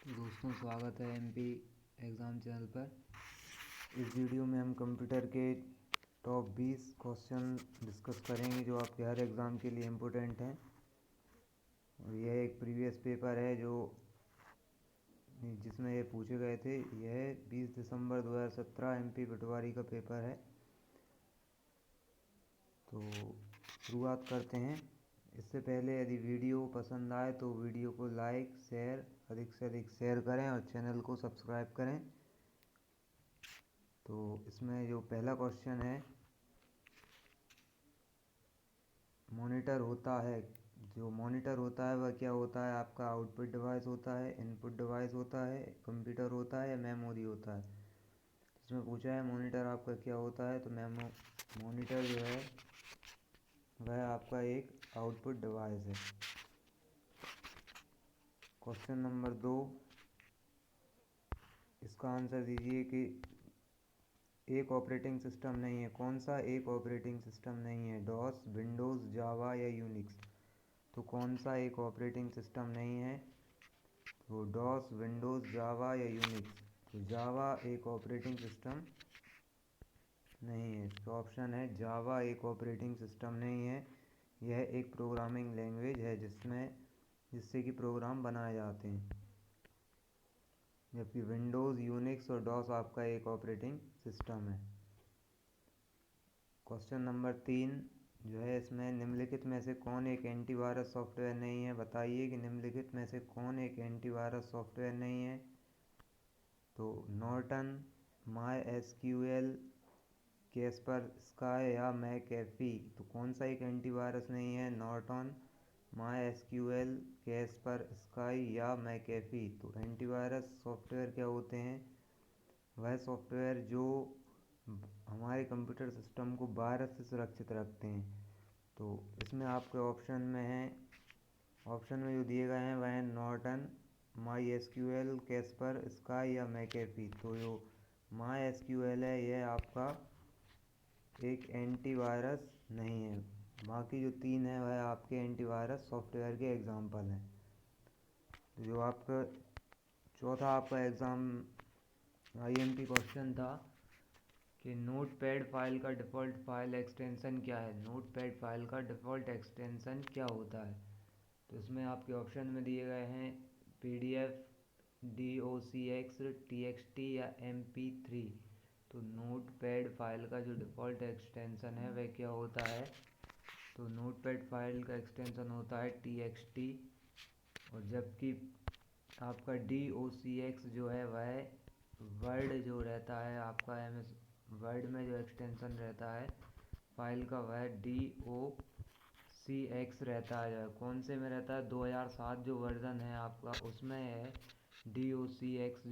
दोस्तों, स्वागत है एमपी एग्ज़ाम चैनल पर। इस वीडियो में हम कंप्यूटर के टॉप 20 क्वेश्चन डिस्कस करेंगे जो आपके हर एग्ज़ाम के लिए इम्पोर्टेंट हैं। और यह एक प्रीवियस पेपर है जिसमें ये पूछे गए थे। यह 20 दिसंबर 2017 एमपी पटवारी का पेपर है। तो शुरुआत करते हैं। इससे पहले यदि वीडियो पसंद आए तो वीडियो को लाइक शेयर अधिक से अधिक शेयर करें और चैनल को सब्सक्राइब करें। तो इसमें जो पहला क्वेश्चन है, मॉनिटर होता है। जो मॉनिटर होता है वह क्या होता है? आपका आउटपुट डिवाइस होता है, इनपुट डिवाइस होता है, कंप्यूटर होता है या मेमोरी होता है। इसमें पूछा है मॉनिटर आपका क्या होता है, तो मॉनिटर जो है वह आपका एक आउटपुट डिवाइस है। क्वेश्चन नंबर 2, इसका आंसर दीजिए कि एक ऑपरेटिंग सिस्टम नहीं है। कौन सा एक ऑपरेटिंग सिस्टम नहीं है? डॉस, विंडोज़, जावा या यूनिक्स। तो कौन सा एक ऑपरेटिंग सिस्टम नहीं है? तो डॉस, विंडोज़, जावा या यूनिक्स। तो जावा एक ऑपरेटिंग सिस्टम नहीं है। तो ऑप्शन है जावा एक ऑपरेटिंग सिस्टम नहीं है। यह एक प्रोग्रामिंग लैंग्वेज है जिससे कि प्रोग्राम बनाए जाते हैं। जबकि विंडोज़, यूनिक्स और डॉस आपका एक ऑपरेटिंग सिस्टम है। क्वेश्चन नंबर 3 जो है, इसमें निम्नलिखित में से कौन एक एंटीवायरस सॉफ्टवेयर नहीं है? बताइए कि निम्नलिखित में से कौन एक एंटीवायरस सॉफ्टवेयर नहीं है। तो Norton, my SQL, Caspar sky या मैकेफी। तो कौन सा एक एंटीवायरस नहीं है? Norton, my SQL, Caspar sky या मैकेफी। तो एंटीवायरस सॉफ्टवेयर क्या होते हैं? वह सॉफ्टवेयर जो हमारे कंप्यूटर सिस्टम को वायरस से सुरक्षित रखते हैं। तो इसमें आपके ऑप्शन में जो दिए गए हैं वह हैं Norton, my SQL, Caspar sky या मैकेफी। तो जो माई एसक्यूएल है यह आपका एक एंटीवायरस नहीं है। बाकी जो 3 है वह आपके एंटीवायरस सॉफ्टवेयर के एग्जाम्पल हैं। तो जो आपका चौथा आपका एग्ज़ाम आईएमपी क्वेश्चन था कि नोटपैड फाइल का डिफ़ॉल्ट फाइल एक्सटेंशन क्या है? नोटपैड फाइल का डिफ़ॉल्ट एक्सटेंशन क्या होता है? तो इसमें आपके ऑप्शन में दिए गए हैं PDF, DOCX, TXT या MP3। तो नोटपैड फाइल का जो डिफ़ॉल्ट एक्सटेंशन है वह क्या होता है? तो नोटपैड फाइल का एक्सटेंशन होता है TXT। और जबकि आपका DOCX जो है वह वर्ड जो रहता है आपका MS वर्ड में जो एक्सटेंशन रहता है फाइल का वह DOCX रहता है। कौन से में रहता है? 2007 जो वर्जन है आपका उसमें है DOCX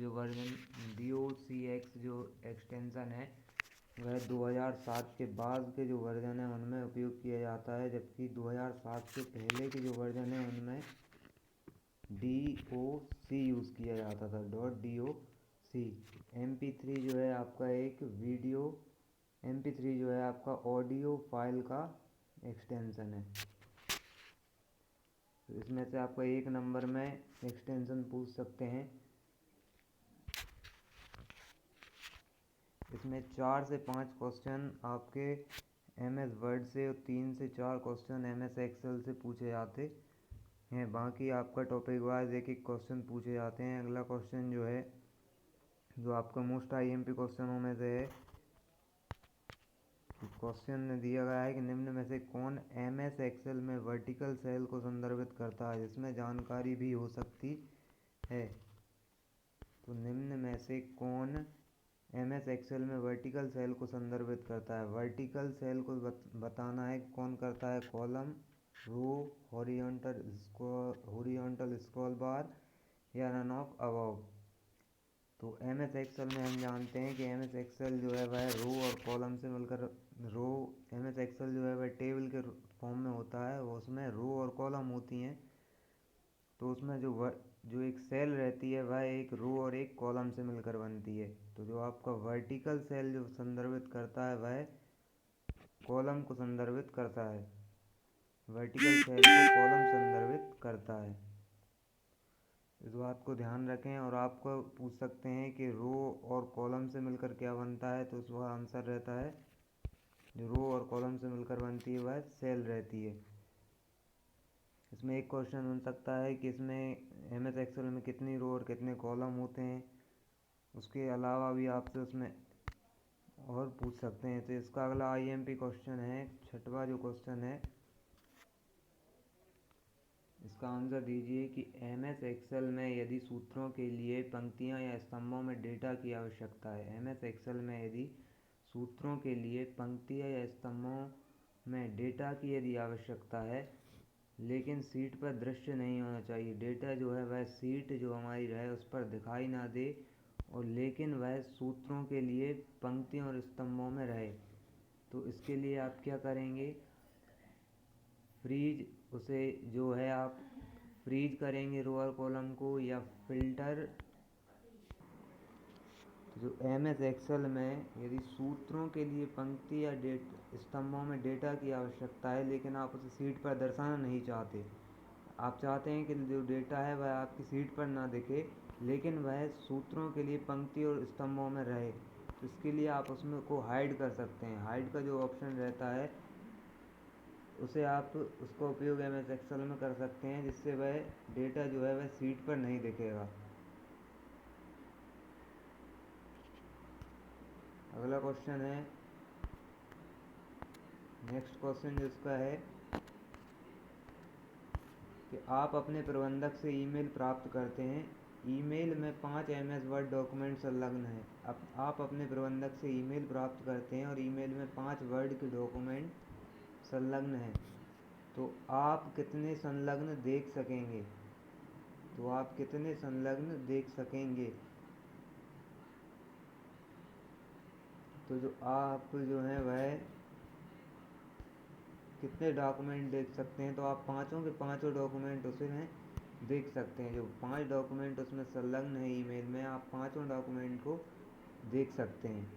जो एक्सटेंशन है वह 2007 के बाद के जो वर्जन है उनमें उपयोग किया जाता है। जबकि 2007 से पहले के जो वर्जन है उनमें DOC यूज़ किया जाता था, .DOC। MP3 जो है आपका एक MP3 जो है आपका ऑडियो फाइल का एक्सटेंशन है। तो इसमें से आपका 1 नंबर में एक्सटेंशन पूछ सकते हैं। इसमें 4 से 5 क्वेश्चन आपके MS वर्ड से और 3 से 4 क्वेश्चन MS एक्सेल से पूछे जाते हैं। बाकी आपका टॉपिक वाइज एक एक क्वेश्चन पूछे जाते हैं। अगला क्वेश्चन जो है जो आपका मोस्ट आईएमपी क्वेश्चनों में से है। क्वेश्चन दिया गया है कि निम्न में से कौन MS एक्सेल में वर्टिकल सेल को संदर्भित करता है, जिसमें जानकारी भी हो सकती है। तो निम्न में से कौन MS एक्सेल में वर्टिकल सेल को संदर्भित करता है? वर्टिकल सेल को बताना है कौन करता है? कॉलम, रो, हॉरिजॉन्टल स्क्रॉल बार या नन ऑफ अबव। तो MS एक्सेल में हम जानते हैं कि MS एक्सेल जो है वह रो और कॉलम से मिलकर MS एक्सेल जो है वह टेबल के फॉर्म में होता है, वो उसमें रो और कॉलम होती हैं। तो उसमें जो एक सेल रहती है वह एक रो और एक कॉलम से मिलकर बनती है। तो जो आपका वर्टिकल सेल जो संदर्भित करता है वह कॉलम को संदर्भित करता है। वर्टिकल सेल को कॉलम संदर्भित करता है। इस बात को ध्यान रखें। और आपको पूछ सकते हैं कि रो और कॉलम से मिलकर क्या बनता है, तो उसका आंसर रहता है जो रो और कॉलम से मिलकर बनती है वह सेल रहती है। इसमें एक क्वेश्चन बन सकता है कि इसमें एम एस एक्सेल में कितनी रो और कितने कॉलम होते हैं, उसके अलावा भी आपसे उसमें और पूछ सकते हैं। तो इसका अगला IMP क्वेश्चन है, छठवां जो क्वेश्चन है, इसका आंसर दीजिए कि MS एक्सेल में यदि सूत्रों के लिए पंक्तियां या स्तंभों में डेटा की आवश्यकता है। MS एक्सेल में यदि सूत्रों के लिए पंक्तियां या स्तंभों में डेटा की यदि आवश्यकता है, लेकिन शीट पर दृश्य नहीं होना चाहिए, डेटा जो है वह शीट जो हमारी रहे उस पर दिखाई ना दे, और लेकिन वह सूत्रों के लिए पंक्तियों और स्तंभों में रहे, तो इसके लिए आप क्या करेंगे, फ्रीज, उसे जो है आप फ्रीज करेंगे रो और कॉलम को, या फिल्टर। जो MS एक्सेल में यदि सूत्रों के लिए पंक्ति या स्तंभों में डेटा की आवश्यकता है, लेकिन आप उसे शीट पर दर्शाना नहीं चाहते, आप चाहते हैं कि जो डेटा है वह आपकी शीट पर ना दिखे, लेकिन वह सूत्रों के लिए पंक्ति और स्तंभों में रहे, तो इसके लिए आप उसमें को हाइड कर सकते हैं। हाइड का जो ऑप्शन रहता है उसे आप उसका उपयोग MS एक्सेल में कर सकते हैं, जिससे वह डेटा जो है वह शीट पर नहीं दिखेगा। अगला क्वेश्चन है, नेक्स्ट क्वेश्चन जिसका है कि आप अपने प्रबंधक से ईमेल प्राप्त करते हैं, ईमेल में 5 MS वर्ड डॉक्यूमेंट संलग्न हैं। अब आप अपने प्रबंधक से ईमेल प्राप्त करते हैं और ईमेल में 5 वर्ड के डॉक्यूमेंट संलग्न हैं, तो आप कितने संलग्न देख सकेंगे, तो आप कितने संलग्न देख सकेंगे। तो जो आप जो है वह कितने डॉक्यूमेंट देख सकते हैं, तो आप पाँचों के पाँचों डॉक्यूमेंट उसमें देख सकते हैं। जो 5 डॉक्यूमेंट उसमें संलग्न है ईमेल में, आप पाँचों डॉक्यूमेंट को देख सकते हैं।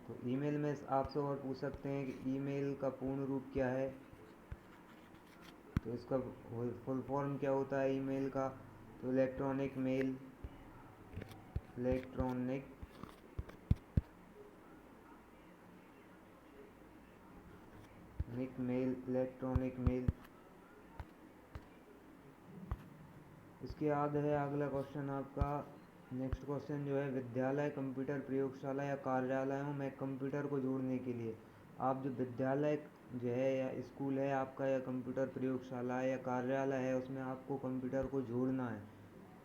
तो ईमेल में आपसे और पूछ सकते हैं कि ईमेल का पूर्ण रूप क्या है, तो इसका फुल फॉर्म क्या होता है ईमेल का, तो electronic mail, electronic mail, electronic mail. इसके बाद है अगला क्वेश्चन आपका, नेक्स्ट क्वेश्चन जो है, विद्यालय, कंप्यूटर प्रयोगशाला या कार्यालयों में कंप्यूटर को जोड़ने के लिए, आप जो विद्यालय जो है या स्कूल है आपका, या कंप्यूटर प्रयोगशाला है या कार्यालय है, उसमें आपको कंप्यूटर को जोड़ना है,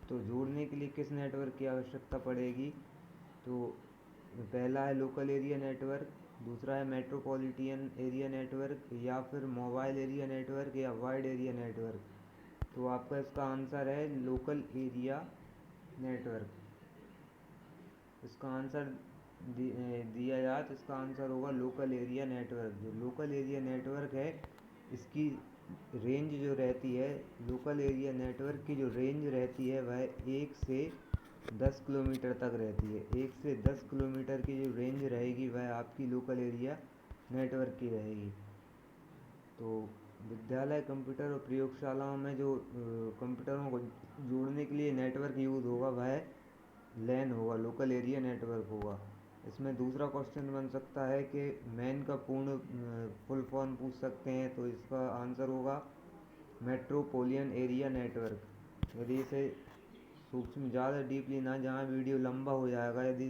तो जोड़ने के लिए किस नेटवर्क की आवश्यकता पड़ेगी। तो पहला है लोकल एरिया नेटवर्क, दूसरा है मेट्रोपॉलिटन एरिया नेटवर्क, या फिर मोबाइल एरिया नेटवर्क, या वाइड एरिया नेटवर्क। तो आपका इसका आंसर है लोकल एरिया नेटवर्क। इसका आंसर दिया जाए तो इसका आंसर होगा लोकल एरिया नेटवर्क। जो लोकल एरिया नेटवर्क है, इसकी रेंज जो रहती है, लोकल एरिया नेटवर्क की जो रेंज रहती है वह 1 से 10 किलोमीटर तक रहती है। 1 से 10 किलोमीटर की जो रेंज रहेगी वह आपकी लोकल एरिया नेटवर्क की रहेगी। तो विद्यालय, कंप्यूटर और प्रयोगशालाओं में जो कंप्यूटरों को जोड़ने के लिए नेटवर्क यूज़ होगा वह लैन होगा, लोकल एरिया नेटवर्क होगा। इसमें दूसरा क्वेश्चन बन सकता है कि मैन का पूर्ण फुल फॉर्म पूछ सकते हैं, तो इसका आंसर होगा मेट्रोपोलियन एरिया नेटवर्क। यदि इसे सूक्ष्म ज़्यादा डीपली ना, जहाँ वीडियो लंबा हो जाएगा यदि,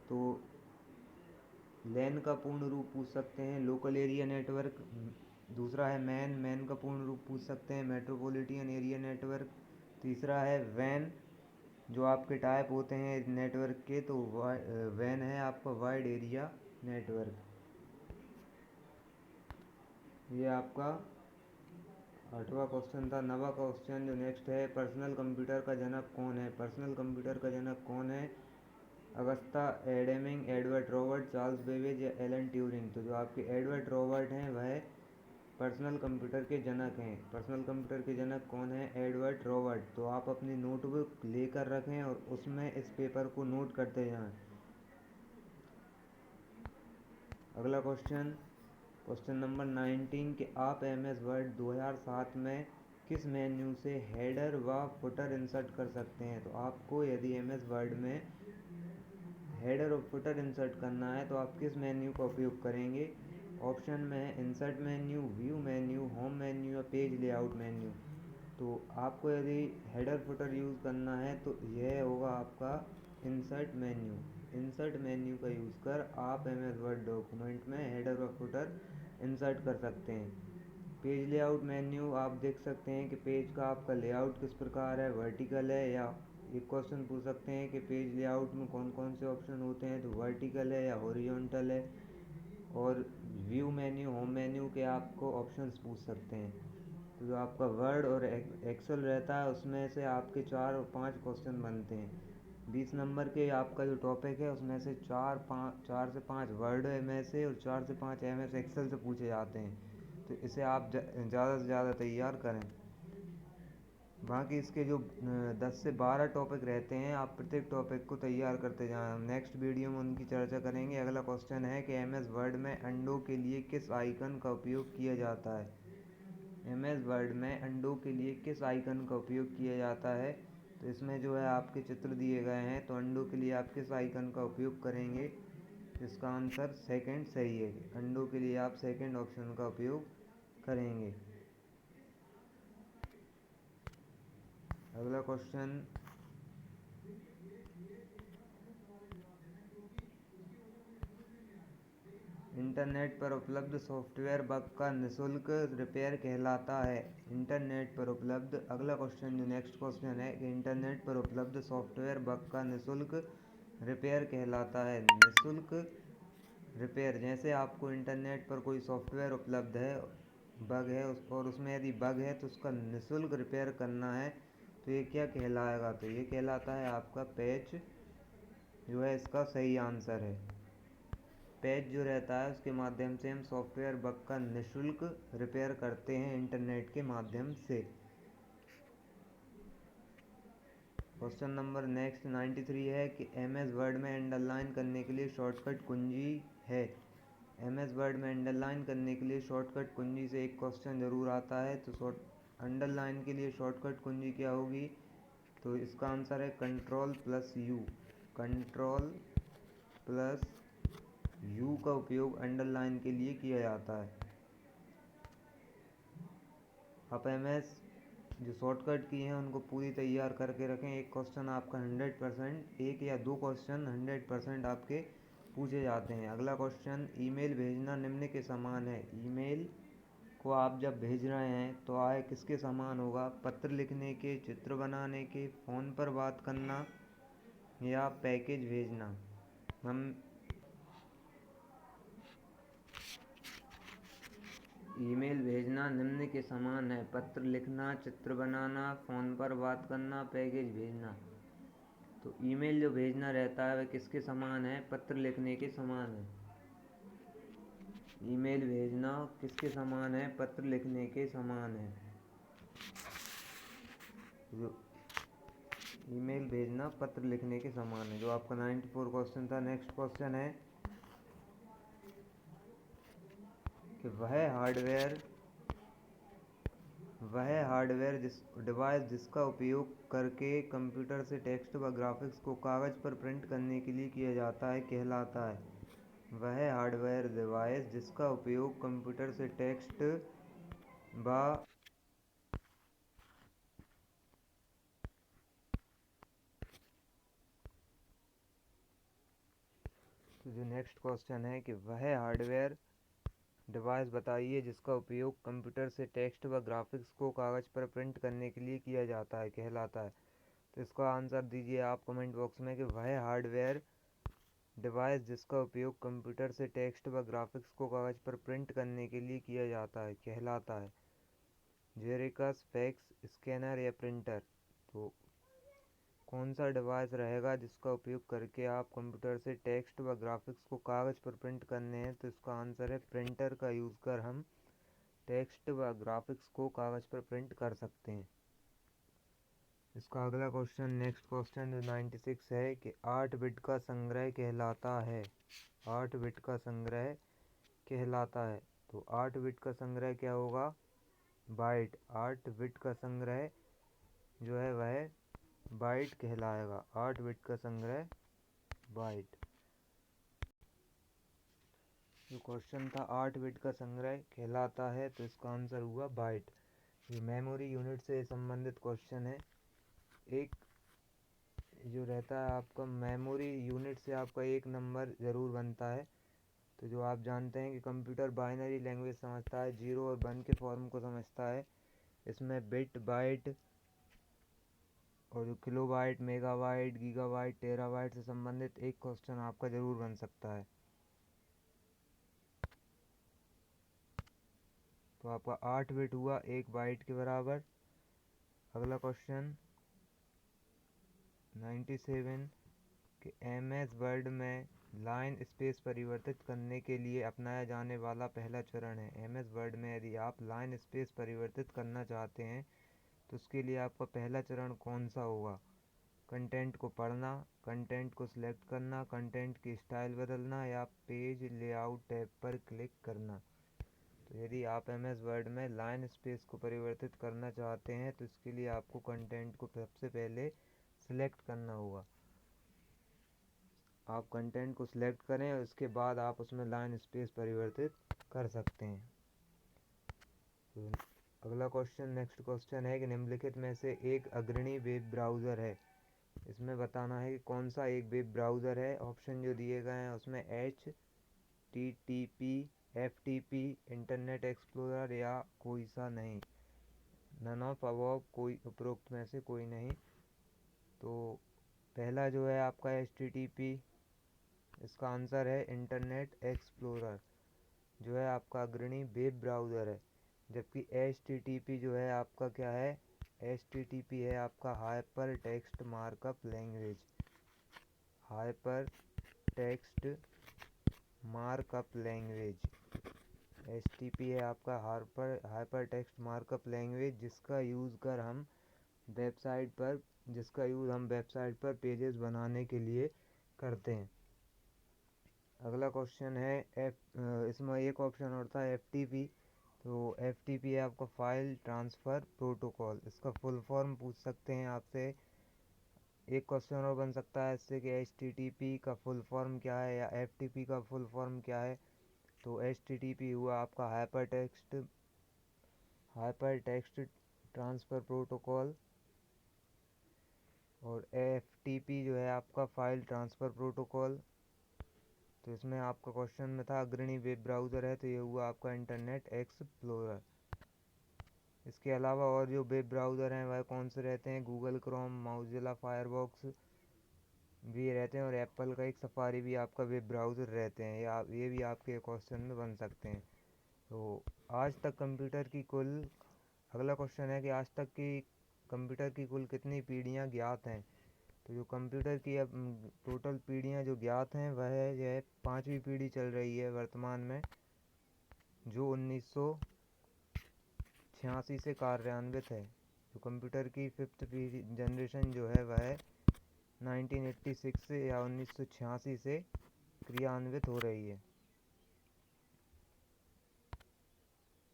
तो लैन का पूर्ण रूप पूछ सकते हैं लोकल एरिया नेटवर्क। दूसरा है मैन का पूर्ण रूप पूछ सकते हैं मेट्रोपॉलिटन एरिया नेटवर्क। तीसरा है वैन, जो आपके टाइप होते हैं नेटवर्क के, तो वैन है आपका वाइड एरिया नेटवर्क। ये आपका 8वां क्वेश्चन था। 9वां क्वेश्चन जो नेक्स्ट है, पर्सनल कंप्यूटर का जनक कौन है। पर्सनल कंप्यूटर का जनक कौन है, Augusta, Ada King, Edward Robert, Charles Babbage या एलन ट्यूरिंग। तो जो आपके एडवर्ड रॉबर्ट हैं वह पर्सनल कंप्यूटर के जनक हैं। पर्सनल कंप्यूटर के जनक कौन है, एडवर्ड रॉबर्ट। तो आप अपनी नोटबुक लेकर रखें और उसमें इस पेपर को नोट करते जाएं। अगला क्वेश्चन, क्वेश्चन नंबर 19 कि आप MS वर्ड 2007 में किस मेन्यू से हेडर व फुटर इंसर्ट कर सकते हैं। तो आपको यदि एमएस वर्ड में हेडर और फुटर इंसर्ट करना है तो आप किस मेन्यू का उपयोग करेंगे। ऑप्शन में है insert menu, view menu, home menu या पेज लेआउट मेन्यू। तो आपको यदि हेडर फुटर यूज़ करना है तो यह होगा आपका इंसर्ट मेन्यू। इंसर्ट मेन्यू का यूज़ कर आप एमएस वर्ड डॉक्यूमेंट में हेडर और फुटर इंसर्ट कर सकते हैं। पेज लेआउट मेन्यू आप देख सकते हैं कि पेज का आपका लेआउट किस प्रकार है, वर्टिकल है या एक क्वेश्चन पूछ सकते हैं कि पेज लेआउट में कौन कौन से ऑप्शन होते हैं, तो वर्टिकल है या हॉरिजॉन्टल है। और व्यू मेन्यू, होम मेन्यू के आपको ऑप्शंस पूछ सकते हैं। तो जो आपका वर्ड और एक्सेल रहता है उसमें से आपके 4 और 5 क्वेश्चन बनते हैं। 20 नंबर के आपका जो टॉपिक है उसमें से 4 से 5 वर्ड में से और 4 से 5 एमएस एक्सेल से पूछे जाते हैं। तो इसे आप ज़्यादा से ज़्यादा तैयार करें। बाकी इसके जो 10 से 12 टॉपिक रहते हैं, आप प्रत्येक टॉपिक को तैयार करते जाएं। हम नेक्स्ट वीडियो में उनकी चर्चा करेंगे। अगला क्वेश्चन है कि एमएस वर्ड में अंडों के लिए किस आइकन का उपयोग किया जाता है। एमएस वर्ड में अंडों के लिए किस आइकन का उपयोग किया जाता है। तो इसमें जो है आपके चित्र दिए गए हैं, तो अंडों के लिए आप किस आइकन का उपयोग करेंगे। इसका आंसर सेकंड सही है। अंडों के लिए आप सेकंड ऑप्शन का उपयोग करेंगे। अगला क्वेश्चन, इंटरनेट पर उपलब्ध सॉफ्टवेयर बग का निःशुल्क रिपेयर कहलाता है। इंटरनेट पर उपलब्ध, अगला क्वेश्चन जो नेक्स्ट क्वेश्चन है कि इंटरनेट पर उपलब्ध सॉफ्टवेयर बग का निःशुल्क रिपेयर कहलाता है। निःशुल्क रिपेयर, जैसे आपको इंटरनेट पर कोई सॉफ्टवेयर उपलब्ध है, बग है और उसमें यदि बग है तो उसका निःशुल्क रिपेयर करना है तो ये क्या कहलाएगा। तो ये कहलाता है आपका पैच, जो है इसका सही आंसर है। पैच जो रहता है उसके माध्यम से हम सॉफ्टवेयर बग का निःशुल्क रिपेयर करते हैं इंटरनेट के माध्यम से। क्वेश्चन नंबर नेक्स्ट 93 है कि एमएस वर्ड में अंडरलाइन करने के लिए शॉर्टकट कुंजी है। एमएस वर्ड में अंडरलाइन करने के लिए शॉर्टकट कुंजी से एक क्वेश्चन ज़रूर आता है। तो अंडरलाइन के लिए शॉर्टकट कुंजी क्या होगी। तो इसका आंसर है control plus you. Control plus you का उपयोग अंडरलाइन के लिए किया जाता है। आप एमएस जो शॉर्टकट की हैं उनको पूरी तैयार करके रखें। एक क्वेश्चन आपका 100%, एक या दो क्वेश्चन 100% आपके पूछे जाते हैं। अगला क्वेश्चन, ईमेल भेजना निम्न के समान है। ईमेल को आप जब भेज रहे हैं तो आय किसके समान होगा। पत्र लिखने के, चित्र बनाने के, फ़ोन पर बात करना या पैकेज भेजना। हम ईमेल भेजना निम्न के समान है। पत्र लिखना, चित्र बनाना, फ़ोन पर बात करना, पैकेज भेजना। तो ईमेल जो भेजना रहता है वह किसके समान है, पत्र लिखने के समान है। ईमेल भेजना किसके समान है, पत्र लिखने के समान है। जो ईमेल भेजना पत्र लिखने के समान है, जो आपका 94 क्वेश्चन था। नेक्स्ट क्वेश्चन है कि वह हार्डवेयर डिवाइस जिसका उपयोग करके कंप्यूटर से टेक्स्ट व ग्राफिक्स को कागज़ पर प्रिंट करने के लिए किया जाता है कहलाता है। वह हार्डवेयर डिवाइस जिसका उपयोग कंप्यूटर से टेक्स्ट व तो जो नेक्स्ट क्वेश्चन है कि वह हार्डवेयर डिवाइस बताइए जिसका उपयोग कंप्यूटर से टेक्स्ट व ग्राफिक्स को कागज़ पर प्रिंट करने के लिए किया जाता है कहलाता है। तो इसका आंसर दीजिए आप कमेंट बॉक्स में कि वह हार्डवेयर डिवाइस जिसका उपयोग कंप्यूटर से टेक्स्ट व ग्राफिक्स को कागज़ पर प्रिंट करने के लिए किया जाता है कहलाता है। जेरोक्स, फैक्स, स्कैनर या प्रिंटर। तो कौन सा डिवाइस रहेगा जिसका उपयोग करके आप कंप्यूटर से टेक्स्ट व ग्राफिक्स को कागज़ पर प्रिंट करने हैं। तो इसका आंसर है प्रिंटर का यूज़ कर हम टेक्स्ट व ग्राफिक्स को कागज़ पर प्रिंट कर सकते हैं। इसका अगला क्वेश्चन नेक्स्ट क्वेश्चन जो 96 है कि 8 बिट का संग्रह कहलाता है। 8 बिट का संग्रह कहलाता है। तो 8 बिट का संग्रह क्या होगा। बाइट, 8 बिट का संग्रह जो है वह बाइट कहलाएगा। 8 बिट का संग्रह बाइट। जो क्वेश्चन था 8 बिट का संग्रह कहलाता है, तो इसका आंसर हुआ बाइट। ये मेमोरी यूनिट से संबंधित क्वेश्चन है। एक जो रहता है आपका मेमोरी यूनिट से आपका एक नंबर ज़रूर बनता है। तो जो आप जानते हैं कि कंप्यूटर बाइनरी लैंग्वेज समझता है, 0 और 1 के फॉर्म को समझता है। इसमें बिट, बाइट और जो किलोबाइट, मेगाबाइट, गीगाबाइट, टेराबाइट से संबंधित एक क्वेश्चन आपका ज़रूर बन सकता है। तो आपका 8 बिट हुआ 1 बाइट के बराबर। अगला क्वेश्चन 97 कि MS वर्ड में लाइन स्पेस परिवर्तित करने के लिए अपनाया जाने वाला पहला चरण है। MS वर्ड में यदि आप लाइन स्पेस परिवर्तित करना चाहते हैं तो उसके लिए आपका पहला चरण कौन सा होगा? कंटेंट को पढ़ना, कंटेंट को सिलेक्ट करना, कंटेंट की स्टाइल बदलना या पेज लेआउट टैब पर क्लिक करना। तो यदि आप MS वर्ड में लाइन स्पेस को परिवर्तित करना चाहते हैं तो इसके लिए आपको कंटेंट को सबसे पहले सिलेक्ट करना होगा। आप कंटेंट को सिलेक्ट करें और उसके बाद आप उसमें लाइन स्पेस परिवर्तित कर सकते हैं। तो अगला क्वेश्चन, नेक्स्ट क्वेश्चन है कि निम्नलिखित में से एक अग्रणी वेब ब्राउज़र है। इसमें बताना है कि कौन सा एक वेब ब्राउज़र है। ऑप्शन जो दिए गए हैं उसमें HTTP, FTP, इंटरनेट एक्सप्लोरर या कोई सा नहीं। नन ऑफ अबव, कोई उपरोक्त में से कोई नहीं। तो पहला जो है आपका HTTP, इसका आंसर है इंटरनेट एक्सप्लोरर जो है आपका अग्रणी वेब ब्राउज़र है। जबकि HTTP जो है आपका क्या है? HTTP है आपका hyper text markup language. Hyper text markup language HTTP है आपका हाइपर टेक्स्ट मार्कअप लैंग्वेज, जिसका यूज़ हम वेबसाइट पर पेजेस बनाने के लिए करते हैं। अगला क्वेश्चन है इसमें एक ऑप्शन और था FTP। तो FTP है आपका फाइल ट्रांसफ़र प्रोटोकॉल। इसका फुल फॉर्म पूछ सकते हैं आपसे। एक क्वेश्चन और बन सकता है इससे कि HTTP का फुल फॉर्म क्या है या FTP का फुल फॉर्म क्या है। तो HTTP हुआ आपका हाइपर टेक्स्ट ट्रांसफ़र प्रोटोकॉल और FTP जो है आपका फाइल ट्रांसफ़र प्रोटोकॉल। तो इसमें आपका क्वेश्चन में था अग्रणी वेब ब्राउज़र है, तो ये हुआ आपका इंटरनेट एक्सप्लोरर। इसके अलावा और जो वेब ब्राउज़र हैं वह कौन से रहते हैं? गूगल क्रोम, मोज़िला फायरफॉक्स भी रहते हैं और एप्पल का एक सफारी भी आपका वेब ब्राउज़र रहते हैं। ये भी आपके क्वेश्चन में बन सकते हैं। तो आज तक कंप्यूटर की कुल अगला क्वेश्चन है कि आज तक की कंप्यूटर की कुल कितनी पीढ़ियाँ ज्ञात हैं। तो जो कंप्यूटर की अब टोटल पीढ़ियाँ जो ज्ञात हैं वह यह 5वीं पीढ़ी चल रही है वर्तमान में, जो 1986 से कार्यान्वित है। जो कंप्यूटर की 5th जनरेशन जो है वह 1986 से या 1986 से क्रियान्वित हो रही है।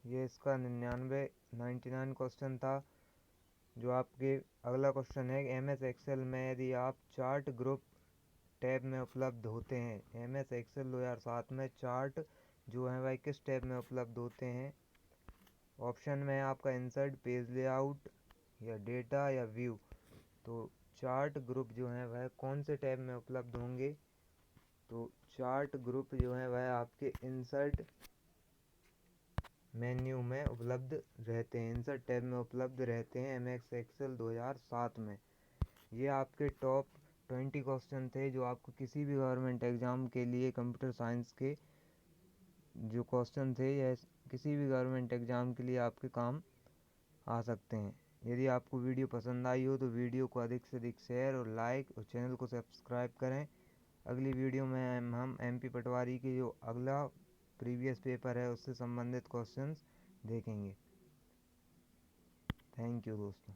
ये इसका 99 क्वेश्चन था। जो आपके अगला क्वेश्चन है MS एक्सेल में यदि आप चार्ट ग्रुप टैब में उपलब्ध होते हैं। MS एक्सेल 2007 में चार्ट जो है वह किस टैब में उपलब्ध होते हैं। ऑप्शन में है आपका इंसर्ट, पेज लेआउट या डेटा या व्यू। तो चार्ट ग्रुप जो है वह कौन से टैब में उपलब्ध होंगे? तो चार्ट ग्रुप जो है वह आपके इंसर्ट मेन्यू में उपलब्ध रहते हैं, इंसर्ट टैब में उपलब्ध रहते हैं MS एक्सेल 2007 में। ये आपके टॉप 20 क्वेश्चन थे जो आपको किसी भी गवर्नमेंट एग्ज़ाम के लिए कंप्यूटर साइंस के जो क्वेश्चन थे यह किसी भी गवर्नमेंट एग्ज़ाम के लिए आपके काम आ सकते हैं। यदि आपको वीडियो पसंद आई हो तो वीडियो को अधिक से अधिक शेयर और लाइक और चैनल को सब्सक्राइब करें। अगली वीडियो में हम MP पटवारी के जो अगला प्रीवियस पेपर है उससे संबंधित क्वेश्चंस देखेंगे। थैंक यू दोस्तों।